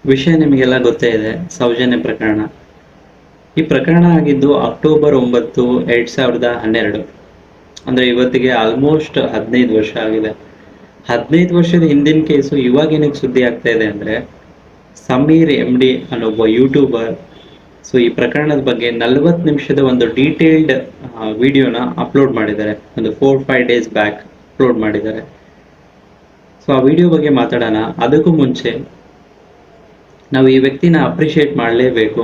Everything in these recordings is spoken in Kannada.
ವಿಷಯ ನಿಮಗೆಲ್ಲ ಗೊತ್ತೇ ಇದೆ, ಸೌಜನ್ಯ ಪ್ರಕರಣ. ಈ ಪ್ರಕರಣ ಆಗಿದ್ದು ಅಕ್ಟೋಬರ್ 9, 2012. ಅಂದ್ರೆ ಇವತ್ತಿಗೆ ಆಲ್ಮೋಸ್ಟ್ 15 ವರ್ಷ ಆಗಿದೆ. 15 ವರ್ಷದ ಹಿಂದಿನ ಕೇಸು ಇವಾಗ ಏನಕ್ಕೆ ಸುದ್ದಿ ಆಗ್ತಾ ಇದೆ ಅಂದ್ರೆ, ಸಮೀರ್ MD ಅನ್ನೊಬ್ಬ ಯೂಟ್ಯೂಬರ್ ಸೊ ಈ ಪ್ರಕರಣದ ಬಗ್ಗೆ 40 ನಿಮಿಷದ ಒಂದು ಡೀಟೇಲ್ಡ್ ವಿಡಿಯೋನ ಅಪ್ಲೋಡ್ ಮಾಡಿದ್ದಾರೆ. ಒಂದು 4-5 ಡೇಸ್ ಬ್ಯಾಕ್ ಅಪ್ಲೋಡ್ ಮಾಡಿದ್ದಾರೆ. ಸೊ ಆ ವಿಡಿಯೋ ಬಗ್ಗೆ ಮಾತಾಡೋಣ. ಅದಕ್ಕೂ ಮುಂಚೆ ನಾವು ಈ ವ್ಯಕ್ತಿನ ಅಪ್ರಿಷಿಯೇಟ್ ಮಾಡಲೇಬೇಕು.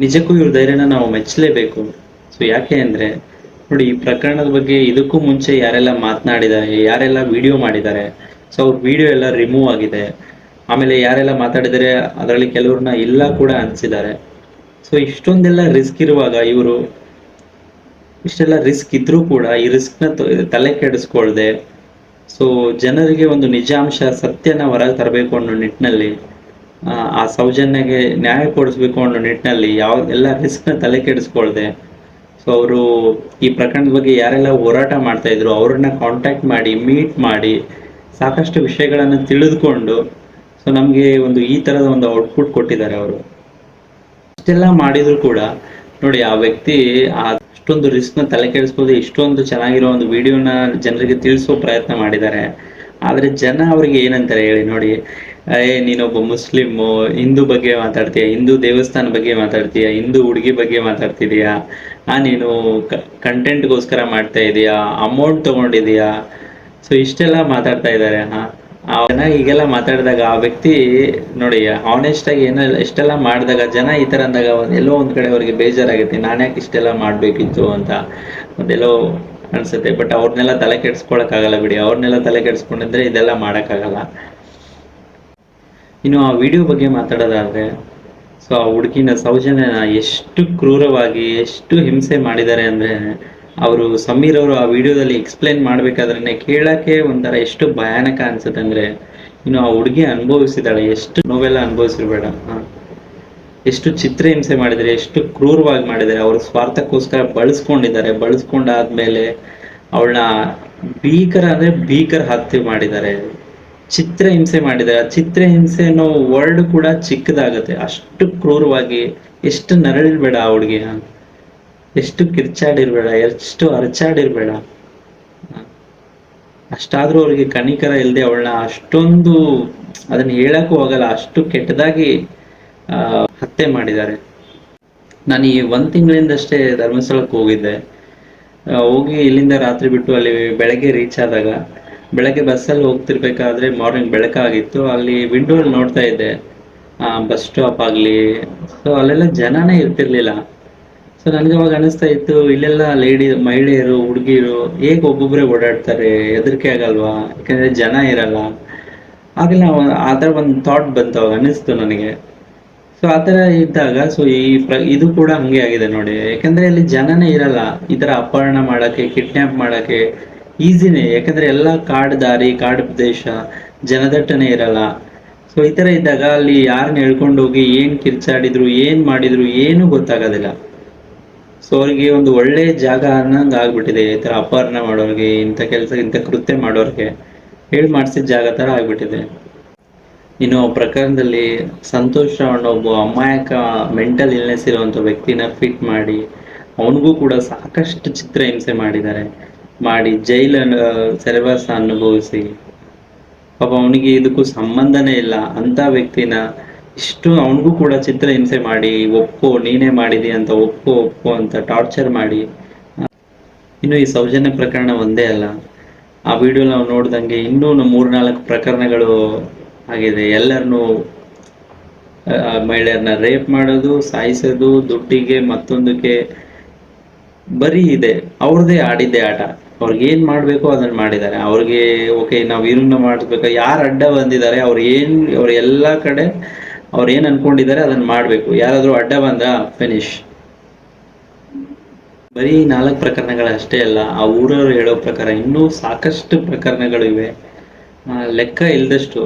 ನಿಜಕ್ಕೂ ಇವ್ರ ಧೈರ್ಯನ ನಾವು ಮೆಚ್ಚಲೇಬೇಕು. ಸೊ ಯಾಕೆ ಅಂದರೆ ನೋಡಿ, ಈ ಪ್ರಕರಣದ ಬಗ್ಗೆ ಇದಕ್ಕೂ ಮುಂಚೆ ಯಾರೆಲ್ಲ ಮಾತನಾಡಿದ್ದಾರೆ, ಯಾರೆಲ್ಲ ವಿಡಿಯೋ ಮಾಡಿದ್ದಾರೆ, ಸೊ ಅವ್ರ ವಿಡಿಯೋ ಎಲ್ಲ ರಿಮೂವ್ ಆಗಿದೆ. ಆಮೇಲೆ ಯಾರೆಲ್ಲ ಮಾತಾಡಿದರೆ ಅದರಲ್ಲಿ ಕೆಲವ್ರನ್ನ ಇಲ್ಲ ಕೂಡ ಅನಿಸಿದ್ದಾರೆ. ಸೊ ಇಷ್ಟೊಂದೆಲ್ಲ ರಿಸ್ಕ್ ಇರುವಾಗ ಇವರು ಇಷ್ಟೆಲ್ಲ ರಿಸ್ಕ್ ಇದ್ರೂ ಕೂಡ ಈ ರಿಸ್ಕ್ನ ತಲೆ ಕೆಡಿಸ್ಕೊಳ್ದೆ ಸೊ ಜನರಿಗೆ ಒಂದು ನಿಜಾಂಶ ಸತ್ಯನ ಹೊರಗೆ ತರಬೇಕು ಅನ್ನೋ ನಿಟ್ಟಿನಲ್ಲಿ, ಆ ಸೌಜನ್ಯಗೆ ನ್ಯಾಯ ಕೊಡಿಸ್ಬೇಕು ಅನ್ನೋ ನಿಟ್ಟಿನಲ್ಲಿ ಎಲ್ಲ ರಿಸ್ಕ್ನ ತಲೆ ಕೆಡಿಸ್ಕೊಳ್ದೆ ಸೊ ಅವರು ಈ ಪ್ರಕರಣದ ಬಗ್ಗೆ ಯಾರೆಲ್ಲ ಹೋರಾಟ ಮಾಡ್ತಾ ಇದ್ರು ಅವ್ರನ್ನ ಕಾಂಟ್ಯಾಕ್ಟ್ ಮಾಡಿ ಮೀಟ್ ಮಾಡಿ ಸಾಕಷ್ಟು ವಿಷಯಗಳನ್ನು ತಿಳಿದುಕೊಂಡು ಸೊ ನಮಗೆ ಒಂದು ಈ ಥರದ ಒಂದು ಔಟ್ಪುಟ್ ಕೊಟ್ಟಿದ್ದಾರೆ ಅವರು. ಇಷ್ಟೆಲ್ಲ ಮಾಡಿದ್ರು ಕೂಡ ನೋಡಿ, ಆ ವ್ಯಕ್ತಿ ಅಷ್ಟೊಂದು ರಿಸ್ಕ್ನ ತಲೆ ಕೆಡಿಸ್ಬೋದು, ಇಷ್ಟೊಂದು ಚೆನ್ನಾಗಿರೋ ಒಂದು ವಿಡಿಯೋನ ಜನರಿಗೆ ತಿಳಿಸೋ ಪ್ರಯತ್ನ ಮಾಡಿದ್ದಾರೆ. ಆದರೆ ಜನ ಅವ್ರಿಗೆ ಏನಂತಾರೆ ಹೇಳಿ ನೋಡಿ, ನೀನೊಬ್ಬ ಮುಸ್ಲಿಮು, ಹಿಂದೂ ಬಗ್ಗೆ ಮಾತಾಡ್ತೀಯ, ಹಿಂದೂ ದೇವಸ್ಥಾನ ಬಗ್ಗೆ ಮಾತಾಡ್ತೀಯ, ಹಿಂದೂ ಹುಡುಗಿ ಬಗ್ಗೆ ಮಾತಾಡ್ತಿದೀಯಾ, ನೀನು ಕಂಟೆಂಟ್ಗೋಸ್ಕರ ಮಾಡ್ತಾ ಇದೀಯಾ, ಅಮೌಂಟ್ ತೊಗೊಂಡಿದೀಯಾ, ಸೊ ಇಷ್ಟೆಲ್ಲ ಮಾತಾಡ್ತಾ ಇದ್ದಾರೆ. ಜನ ಹೀಗೆಲ್ಲ ಮಾತಾಡಿದಾಗ ಆ ವ್ಯಕ್ತಿ ನೋಡಿ ಆನೆಸ್ಟ್ ಆಗಿ ಇಷ್ಟೆಲ್ಲ ಮಾಡಿದಾಗ ಜನ ಈ ಥರ ಅಂದಾಗ ಎಲ್ಲೋ ಒಂದು ಕಡೆ ಅವ್ರಿಗೆ ಬೇಜಾರಾಗುತ್ತೆ, ನಾನು ಯಾಕೆ ಇಷ್ಟೆಲ್ಲ ಮಾಡಬೇಕಿತ್ತು ಅಂತ ಅದೆಲ್ಲೋ ಅನಿಸುತ್ತೆ. ಬಟ್ ಅವ್ರನ್ನೆಲ್ಲ ತಲೆ ಕೆಡಿಸ್ಕೊಳಕ್ಕಾಗಲ್ಲ ಬಿಡಿ, ಅವ್ರನ್ನೆಲ್ಲ ತಲೆ ಕೆಡಿಸ್ಕೊಂಡಿದ್ರೆ ಇದೆಲ್ಲ ಮಾಡೋಕ್ಕಾಗಲ್ಲ. ಇನ್ನು ಆ ವಿಡಿಯೋ ಬಗ್ಗೆ ಮಾತಾಡೋದಾದರೆ, ಸೊ ಆ ಹುಡುಗಿನ ಸೌಜನ್ಯನ ಎಷ್ಟು ಕ್ರೂರವಾಗಿ ಎಷ್ಟು ಹಿಂಸೆ ಮಾಡಿದ್ದಾರೆ ಅಂದರೆ, ಅವರು ಸಮೀರ್ ಅವರು ಆ ವಿಡಿಯೋದಲ್ಲಿ ಎಕ್ಸ್ಪ್ಲೈನ್ ಮಾಡಬೇಕಾದ್ರೆ ಕೇಳೋಕ್ಕೆ ಒಂಥರ ಎಷ್ಟು ಭಯಾನಕ ಅನ್ಸುತ್ತೆ ಅಂದರೆ, ಇನ್ನು ಆ ಹುಡುಗಿ ಅನುಭವಿಸಿದಾಳೆ, ಎಷ್ಟು ನೋವೆಲ್ಲ ಅನುಭವಿಸಿರ್ಬೇಡ, ಎಷ್ಟು ಚಿತ್ರ ಹಿಂಸೆ ಮಾಡಿದರೆ, ಎಷ್ಟು ಕ್ರೂರವಾಗಿ ಮಾಡಿದ್ದಾರೆ. ಅವ್ರ ಸ್ವಾರ್ಥಕ್ಕೋಸ್ಕರ ಬಳಸ್ಕೊಂಡಾದ್ಮೇಲೆ ಅವಳನ್ನ ಭೀಕರ ಅಂದರೆ ಭೀಕರ ಹತ್ಯೆ ಮಾಡಿದ್ದಾರೆ, ಚಿತ್ರ ಹಿಂಸೆ ಮಾಡಿದ್ದಾರೆ. ಆ ಚಿತ್ರ ಹಿಂಸೆ ಅನ್ನೋ ವರ್ಡ್ ಕೂಡ ಚಿಕ್ಕದಾಗತ್ತೆ, ಅಷ್ಟು ಕ್ರೂರವಾಗಿ. ಎಷ್ಟು ನರಳಿರ್ಬೇಡ ಆ ಹುಡುಗಿ, ಎಷ್ಟು ಕಿರ್ಚಾಡಿರ್ಬೇಡ, ಎಷ್ಟು ಅರಚಾಡಿರ್ಬೇಡ. ಅಷ್ಟಾದ್ರೂ ಅವ್ರಿಗೆ ಕನಿಕರ ಇಲ್ಲದೆ ಅವಳನ್ನ ಅಷ್ಟೊಂದು ಅದನ್ನ ಹೇಳಕ್ಕೂ ಹೋಗಲ್ಲ, ಅಷ್ಟು ಕೆಟ್ಟದಾಗಿ ಹತ್ಯೆ ಮಾಡಿದ್ದಾರೆ. ನಾನು ಈ 1 ತಿಂಗಳಿಂದಷ್ಟೇ ಧರ್ಮಸ್ಥಳಕ್ಕೆ ಹೋಗಿದ್ದೆ. ಹೋಗಿ ಇಲ್ಲಿಂದ ರಾತ್ರಿ ಬಿಟ್ಟು ಅಲ್ಲಿ ಬೆಳಗ್ಗೆ ರೀಚ್ ಆದಾಗ, ಬೆಳಗ್ಗೆ ಬಸ್ಸಲ್ಲಿ ಹೋಗ್ತಿರ್ಬೇಕಾದ್ರೆ ಮಾರ್ನಿಂಗ್ ಬೆಳಕಾಗಿತ್ತು, ಅಲ್ಲಿ ವಿಂಡೋಲ್ಲಿ ನೋಡ್ತಾ ಇದ್ದೆ ಬಸ್ ಸ್ಟಾಪ್ ಆಗಲಿ, ಸೊ ಅಲ್ಲೆಲ್ಲ ಜನನೇ ಇರ್ತಿರ್ಲಿಲ್ಲ. ಸೊ ನನಗೆ ಅವಾಗ ಅನಿಸ್ತಾ ಇತ್ತು, ಇಲ್ಲೆಲ್ಲ ಮಹಿಳೆಯರು, ಹುಡುಗಿರು ಹೇಗೆ ಒಬ್ಬೊಬ್ಬರೇ ಓಡಾಡ್ತಾರೆ, ಹೆದರಿಕೆ ಆಗಲ್ವಾ, ಯಾಕಂದರೆ ಜನ ಇರಲ್ಲ. ಆಗೆಲ್ಲ ಆ ಥರ ಒಂದು ಥಾಟ್ ಬಂತು, ಅವಾಗ ಅನ್ನಿಸ್ತು ನನಗೆ. ಸೊ ಆ ಥರ ಇದ್ದಾಗ ಸೊ ಇದು ಕೂಡ ಹಂಗೆ ಆಗಿದೆ ನೋಡಿ, ಯಾಕಂದರೆ ಅಲ್ಲಿ ಜನನೇ ಇರಲ್ಲ. ಈ ಥರ ಅಪಹರಣ ಮಾಡೋಕ್ಕೆ, ಕಿಡ್ನ್ಯಾಪ್ ಮಾಡೋಕ್ಕೆ ಈಸಿನೇ, ಯಾಕಂದರೆ ಎಲ್ಲ ಕಾಡು ದಾರಿ, ಕಾಡು ಪ್ರದೇಶ, ಜನದಟ್ಟಣೆ ಇರಲ್ಲ. ಸೊ ಈ ಥರ ಇದ್ದಾಗ ಅಲ್ಲಿ ಯಾರನ್ನ ಹೇಳ್ಕೊಂಡು ಹೋಗಿ ಏನು ಕಿರ್ಚಾಡಿದ್ರು, ಏನು ಮಾಡಿದ್ರು ಏನೂ ಗೊತ್ತಾಗೋದಿಲ್ಲ. ಸೊ ಅವ್ರಿಗೆ ಒಂದು ಒಳ್ಳೆ ಜಾಗ ಅನ್ನಂಗೆ ಆಗ್ಬಿಟ್ಟಿದೆ. ಈ ಥರ ಅಪಹರಣ ಮಾಡೋರಿಗೆ, ಇಂಥ ಕೃತ್ಯ ಮಾಡೋರಿಗೆ ಹೇಳಿ ಮಾಡಿಸಿದ ಜಾಗ ಥರ ಆಗ್ಬಿಟ್ಟಿದೆ. ಇನ್ನು ಪ್ರಕರಣದಲ್ಲಿ ಸಂತೋಷ್ ರಾವ್ ಒಬ್ಬ ಅಮಾಯಕ ಮೆಂಟಲ್ ಇಲ್ನೆಸ್ ಇರುವಂಥ ವ್ಯಕ್ತಿನ ಫಿಟ್ ಮಾಡಿ ಅವನಿಗೂ ಕೂಡ ಸಾಕಷ್ಟು ಚಿತ್ರ ಹಿಂಸೆ ಮಾಡಿ ಜೈಲ ಸೆರೆವಾಸ ಅನುಭವಿಸಿ, ಪಾಪ ಅವನಿಗೆ ಇದಕ್ಕೂ ಸಂಬಂಧನೇ ಇಲ್ಲ ಅಂತ ವ್ಯಕ್ತಿನ ಇಷ್ಟು ಅವನಿಗೂ ಕೂಡ ಚಿತ್ರ ಹಿಂಸೆ ಮಾಡಿ ನೀನೇ ಮಾಡಿದಿ ಅಂತ ಒಪ್ಪು ಅಂತ ಟಾರ್ಚರ್ ಮಾಡಿ. ಇನ್ನು ಈ ಸೌಜನ್ಯ ಪ್ರಕರಣ ಒಂದೇ ಅಲ್ಲ, ಆ ವಿಡಿಯೋ ನಾವು ನೋಡ್ದಂಗೆ ಇನ್ನೂ 3-4 ಪ್ರಕರಣಗಳು ಆಗಿದೆ. ಎಲ್ಲರನ್ನೂ ಮಹಿಳೆಯರನ್ನ ರೇಪ್ ಮಾಡೋದು, ಸಾಯಿಸೋದು, ದುಡ್ಡಿಗೆ ಮತ್ತೊಂದಕ್ಕೆ ಬರೀ ಇದೆ. ಅವ್ರದ್ದೇ ಆಡಿದ್ದೆ ಆಟ, ಅವ್ರಿಗೆ ಏನು ಮಾಡಬೇಕು ಅದನ್ನು ಮಾಡಿದ್ದಾರೆ. ಅವ್ರಿಗೆ ಓಕೆ ನಾವು ಇವ್ರನ್ನ ಮಾಡಿಸ್ಬೇಕು, ಯಾರು ಅಡ್ಡ ಬಂದಿದ್ದಾರೆ ಅವ್ರು ಎಲ್ಲ ಕಡೆ ಅವ್ರು ಏನು ಅನ್ಕೊಂಡಿದ್ದಾರೆ ಅದನ್ನು ಮಾಡಬೇಕು. ಯಾರಾದರೂ ಅಡ್ಡ ಬಂದ ಫಿನಿಶ್. ಬರೀ 4 ಪ್ರಕರಣಗಳಷ್ಟೇ ಅಲ್ಲ, ಆ ಊರವರು ಹೇಳೋ ಪ್ರಕಾರ ಇನ್ನೂ ಸಾಕಷ್ಟು ಪ್ರಕರಣಗಳು ಇವೆ, ಲೆಕ್ಕ ಇಲ್ಲದಷ್ಟು.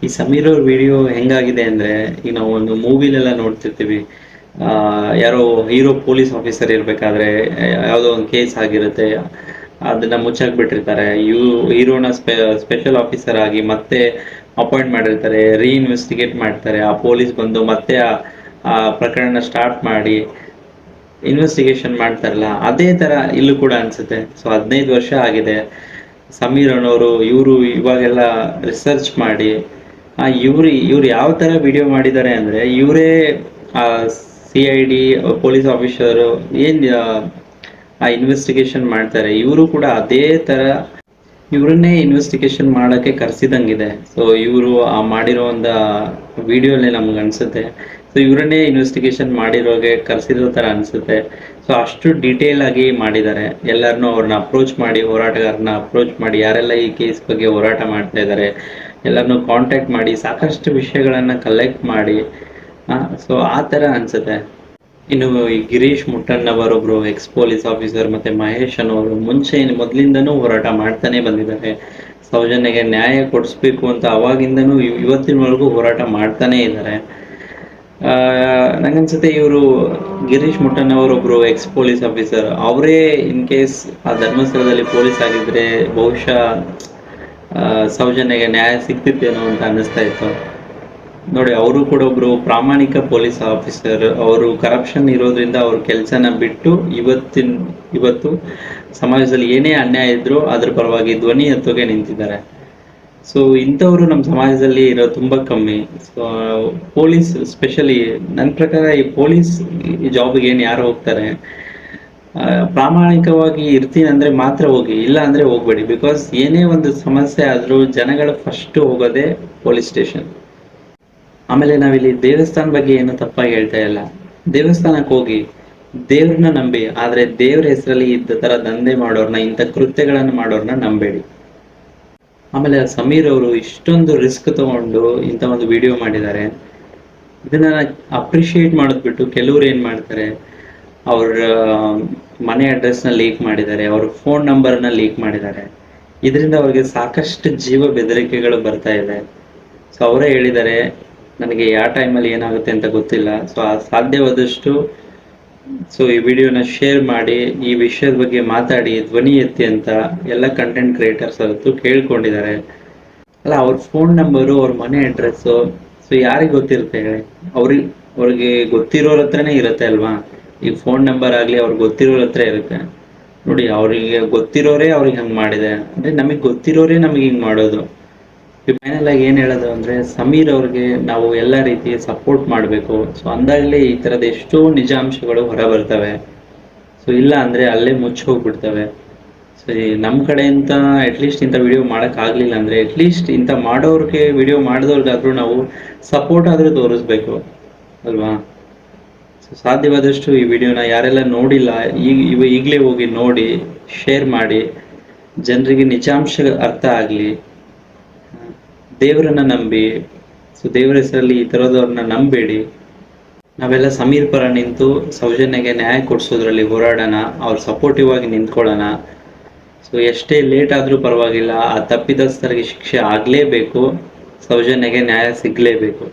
ಈ ಸಮೀರ್ ಅವ್ರ ವಿಡಿಯೋ ಹೆಂಗಾಗಿದೆ ಅಂದರೆ, ಈಗ ನಾವು ಒಂದು ಮೂವಿಲೆಲ್ಲ ನೋಡ್ತಿರ್ತೀವಿ, ಯಾರೋ ಹೀರೋ ಪೊಲೀಸ್ ಆಫೀಸರ್ ಇರಬೇಕಾದ್ರೆ ಯಾವುದೋ ಒಂದು ಕೇಸ್ ಆಗಿರುತ್ತೆ, ಅದನ್ನ ಮುಚ್ಚಾಕ್ಬಿಟ್ಟಿರ್ತಾರೆ. ಹೀರೋನ ಸ್ಪೆಷಲ್ ಆಫೀಸರ್ ಆಗಿ ಮತ್ತೆ ಅಪಾಯಿಂಟ್ ಮಾಡಿರ್ತಾರೆ, ರೀಇನ್ವೆಸ್ಟಿಗೇಟ್ ಮಾಡ್ತಾರೆ. ಆ ಪೊಲೀಸ್ ಬಂದು ಮತ್ತೆ ಆ ಪ್ರಕರಣ ಸ್ಟಾರ್ಟ್ ಮಾಡಿ ಇನ್ವೆಸ್ಟಿಗೇಷನ್ ಮಾಡ್ತಾರಲ್ಲ, ಅದೇ ತರ ಇಲ್ಲೂ ಕೂಡ ಅನ್ಸುತ್ತೆ. ಸೊ 15 ವರ್ಷ ಆಗಿದೆ. ಸಮೀರ್ ಅನ್ನೋರು ಇವರು ಇವಾಗೆಲ್ಲ ರಿಸರ್ಚ್ ಮಾಡಿ ಇವ್ರು ಯಾವ ತರ ವಿಡಿಯೋ ಮಾಡಿದ್ದಾರೆ ಅಂದ್ರೆ, ಇವರೇ CID ಪೊಲೀಸ್ ಆಫೀಸರ್ ಏನ್ ಆ ಇನ್ವೆಸ್ಟಿಗೇಷನ್ ಮಾಡ್ತಾರೆ, ಇವರು ಕೂಡ ಅದೇ ತರ ಇವ್ರನ್ನೇ ಇನ್ವೆಸ್ಟಿಗೇಷನ್ ಮಾಡಕ್ಕೆ ಕರ್ಸಿದಂಗಿದೆ. ಸೊ ಇವರು ಆ ಮಾಡಿರೋ ಒಂದು ವಿಡಿಯೋಲಿ ನಮ್ಗೆ ಅನ್ಸುತ್ತೆ, ಸೊ ಇವರನ್ನೇ ಇನ್ವೆಸ್ಟಿಗೇಷನ್ ಮಾಡಿರೋಗೆ ಕರ್ಸಿರೋ ತರ ಅನ್ಸುತ್ತೆ. ಸೊ ಅಷ್ಟು ಡೀಟೇಲ್ ಆಗಿ ಮಾಡಿದ್ದಾರೆ. ಎಲ್ಲರನ್ನೂ ಅವ್ರನ್ನ ಅಪ್ರೋಚ್ ಮಾಡಿ, ಹೋರಾಟಗಾರನ ಅಪ್ರೋಚ್ ಮಾಡಿ, ಯಾರೆಲ್ಲ ಈ ಕೇಸ್ ಬಗ್ಗೆ ಹೋರಾಟ ಮಾಡ್ತಾ ಇದ್ದಾರೆ ಎಲ್ಲರನ್ನೂ ಕಾಂಟ್ಯಾಕ್ಟ್ ಮಾಡಿ ಸಾಕಷ್ಟು ವಿಷಯಗಳನ್ನ ಕಲೆಕ್ಟ್ ಮಾಡಿ ಸೊ ಆ ತರ ಅನ್ಸುತ್ತೆ. ಇನ್ನು ಈ ಗಿರೀಶ್ ಮುಟ್ಟಣ್ಣವರೊಬ್ರು ಎಕ್ಸ್ ಪೊಲೀಸ್ ಆಫೀಸರ್, ಮತ್ತೆ ಮಹೇಶ್ ಅನ್ನೋರು ಮೊದಲಿಂದನೂ ಹೋರಾಟ ಮಾಡ್ತಾನೆ ಬಂದಿದ್ದಾರೆ. ಸೌಜನ್ಯಗೆ ನ್ಯಾಯ ಕೊಡಿಸ್ಬೇಕು ಅಂತ ಅವಾಗಿಂದನೂ ಇವತ್ತಿನವರೆಗೂ ಹೋರಾಟ ಮಾಡ್ತಾನೆ ಇದ್ದಾರೆ. ನಂಗನ್ಸುತ್ತೆ ಇವರು ಗಿರೀಶ್ ಮುಟ್ಟಣ್ಣವರೊಬ್ರು ಎಕ್ಸ್ ಪೊಲೀಸ್ ಆಫೀಸರ್, ಅವರೇ ಇನ್ ಕೇಸ್ ಆ ಧರ್ಮಸ್ಥಳದಲ್ಲಿ ಪೊಲೀಸ್ ಆಗಿದ್ರೆ ಬಹುಶಃ ಸೌಜನ್ಯಗೆ ನ್ಯಾಯ ಸಿಗ್ತಿತ್ತೇನೋ ಅಂತ ಅನ್ನಿಸ್ತಾ ಇತ್ತು. ನೋಡಿ, ಅವರು ಕೂಡ ಒಬ್ರು ಪ್ರಾಮಾಣಿಕ ಪೊಲೀಸ್ ಆಫೀಸರ್. ಅವರು ಕರಪ್ಷನ್ ಇರೋದ್ರಿಂದ ಅವ್ರ ಕೆಲಸನ ಬಿಟ್ಟು ಇವತ್ತು ಸಮಾಜದಲ್ಲಿ ಏನೇ ಅನ್ಯಾಯ ಇದ್ರೂ ಅದ್ರ ಪರವಾಗಿ ಧ್ವನಿ ಎತ್ತೋಗೆ ನಿಂತಿದ್ದಾರೆ. ಸೊ ಇಂಥವ್ರು ನಮ್ಮ ಸಮಾಜದಲ್ಲಿ ಇರೋ ತುಂಬಾ ಕಮ್ಮಿ. ಸೊ ಪೊಲೀಸ್ ಸ್ಪೆಷಲಿ ನನ್ನ ಪ್ರಕಾರ ಈ ಪೊಲೀಸ್ ಜಾಬ್ಗೆ ಏನು ಯಾರು ಹೋಗ್ತಾರೆ, ಪ್ರಾಮಾಣಿಕವಾಗಿ ಇರ್ತೀನಿ ಅಂದ್ರೆ ಮಾತ್ರ ಹೋಗಿ, ಇಲ್ಲ ಅಂದ್ರೆ ಹೋಗ್ಬೇಡಿ. ಬಿಕಾಸ್ ಏನೇ ಒಂದು ಸಮಸ್ಯೆ ಆದ್ರೂ ಜನಗಳು ಫಸ್ಟ್ ಹೋಗೋದೇ ಪೊಲೀಸ್ ಸ್ಟೇಷನ್. ಆಮೇಲೆ ನಾವಿಲ್ಲಿ ದೇವಸ್ಥಾನ ಬಗ್ಗೆ ಏನು ತಪ್ಪಾಗಿ ಹೇಳ್ತಾ ಇಲ್ಲ. ದೇವಸ್ಥಾನಕ್ಕೆ ಹೋಗಿ ದೇವ್ರನ್ನ ನಂಬಿ, ಆದ್ರೆ ದೇವ್ರ ಹೆಸರಲ್ಲಿ ಇದ್ದ ತರ ದಂಧೆ ಮಾಡೋರ್ನ, ಇಂಥ ಕೃತ್ಯಗಳನ್ನು ಮಾಡೋರ್ನ ನಂಬೇಡಿ. ಆಮೇಲೆ ಸಮೀರ್ ಅವರು ಇಷ್ಟೊಂದು ರಿಸ್ಕ್ ತಗೊಂಡು ಇಂಥ ಒಂದು ವಿಡಿಯೋ ಮಾಡಿದ್ದಾರೆ. ಇದನ್ನ ಅಪ್ರಿಶಿಯೇಟ್ ಮಾಡೋದ್ ಬಿಟ್ಟು ಕೆಲವ್ರು ಏನ್ ಮಾಡ್ತಾರೆ, ಅವ್ರ ಮನೆ ಅಡ್ರೆಸ್ನ ಲೀಕ್ ಮಾಡಿದ್ದಾರೆ, ಅವ್ರ ಫೋನ್ ನಂಬರ್ನ ಲೀಕ್ ಮಾಡಿದ್ದಾರೆ. ಇದರಿಂದ ಅವ್ರಿಗೆ ಸಾಕಷ್ಟು ಜೀವ ಬೆದರಿಕೆಗಳು ಬರ್ತಾ ಇದೆ. ಸೊ ಅವರೇ ಹೇಳಿದ್ದಾರೆ, ನನಗೆ ಯಾವ ಟೈಮಲ್ಲಿ ಏನಾಗುತ್ತೆ ಅಂತ ಗೊತ್ತಿಲ್ಲ. ಸೊ ಸಾಧ್ಯವಾದಷ್ಟು ಈ ವಿಡಿಯೋನ ಶೇರ್ ಮಾಡಿ, ಈ ವಿಷಯದ ಬಗ್ಗೆ ಮಾತಾಡಿ, ಧ್ವನಿ ಎತ್ತಿ ಅಂತ ಎಲ್ಲ ಕಂಟೆಂಟ್ ಕ್ರಿಯೇಟರ್ಸ್ ಅವತ್ತು ಕೇಳ್ಕೊಂಡಿದ್ದಾರೆ. ಅಲ್ಲ, ಅವ್ರ ಫೋನ್ ನಂಬರು, ಅವ್ರ ಮನೆ ಅಡ್ರೆಸ್ಸು, ಸೊ ಯಾರಿಗೆ ಗೊತ್ತಿರುತ್ತೆ ಹೇಳಿ? ಅವ್ರಿಗೆ ಗೊತ್ತಿರೋರ ಹತ್ರನೇ ಇರುತ್ತೆ ಅಲ್ವಾ. ಈ ಫೋನ್ ನಂಬರ್ ಆಗ್ಲಿ ಅವ್ರಿಗೆ ಗೊತ್ತಿರೋರ ಹತ್ರ ಇರುತ್ತೆ. ನೋಡಿ, ಅವ್ರಿಗೆ ಗೊತ್ತಿರೋರೇ ಅವ್ರಿಗೆ ಹಂಗೆ ಮಾಡಿದೆ ಅಂದ್ರೆ, ನಮಗೆ ಗೊತ್ತಿರೋರೇ ನಮಗೆ ಹಿಂಗೆ ಮಾಡೋದು. ಫೈನಲ್ ಆಗಿ ಏನ್ ಹೇಳೋದು ಅಂದ್ರೆ, ಸಮೀರ್ ಅವ್ರಿಗೆ ನಾವು ಎಲ್ಲ ರೀತಿ ಸಪೋರ್ಟ್ ಮಾಡಬೇಕು. ಸೊ ಅಂದಾಗಲೇ ಈ ತರದ ಎಷ್ಟೋ ನಿಜಾಂಶಗಳು ಹೊರ ಬರ್ತವೆ. ಸೊ ಇಲ್ಲ ಅಂದ್ರೆ ಅಲ್ಲೇ ಮುಚ್ಚಿ ಹೋಗ್ಬಿಡ್ತವೆ. ಸೊ ನಮ್ಮ ಕಡೆಯಿಂದ ಅಟ್ಲೀಸ್ಟ್ ಇಂಥ ವಿಡಿಯೋ ಮಾಡಕ್ ಆಗ್ಲಿಲ್ಲ ಅಂದ್ರೆ, ಅಟ್ಲೀಸ್ಟ್ ಇಂಥ ಮಾಡೋರ್ಗೆ, ವಿಡಿಯೋ ಮಾಡಿದವ್ರಿಗಾದ್ರೂ ನಾವು ಸಪೋರ್ಟ್ ಆದ್ರೂ ತೋರಿಸ್ಬೇಕು ಅಲ್ವಾ. ಸೊ ಸಾಧ್ಯವಾದಷ್ಟು ಈ ವಿಡಿಯೋನ ಯಾರೆಲ್ಲ ನೋಡಿಲ್ಲ, ಈಗಲೇ ಹೋಗಿ ನೋಡಿ, ಶೇರ್ ಮಾಡಿ, ಜನರಿಗೆ ನಿಜಾಂಶ ಅರ್ಥ ಆಗ್ಲಿ. ದೇವರನ್ನ ನಂಬಿ, ಸೊ ದೇವರ ಹೆಸರಲ್ಲಿ ಈ ತರದವ್ರನ್ನ ನಂಬೇಡಿ. ನಾವೆಲ್ಲ ಸಮೀರ್ ಪರ ನಿಂತು ಸೌಜನ್ಯಗೆ ನ್ಯಾಯ ಕೊಡಿಸೋದ್ರಲ್ಲಿ ಹೋರಾಡೋಣ, ಅವ್ರ ಸಪೋರ್ಟಿವ್ ಆಗಿ ನಿಂತ್ಕೊಳ್ಳೋಣ. ಸೊ ಎಷ್ಟೇ ಲೇಟ್ ಆದ್ರೂ ಪರವಾಗಿಲ್ಲ, ಆ ತಪ್ಪಿತಸ್ಥರಿಗೆ ಶಿಕ್ಷೆ ಆಗ್ಲೇಬೇಕು, ಸೌಜನ್ಯಗೆ ನ್ಯಾಯ ಸಿಗ್ಲೇಬೇಕು.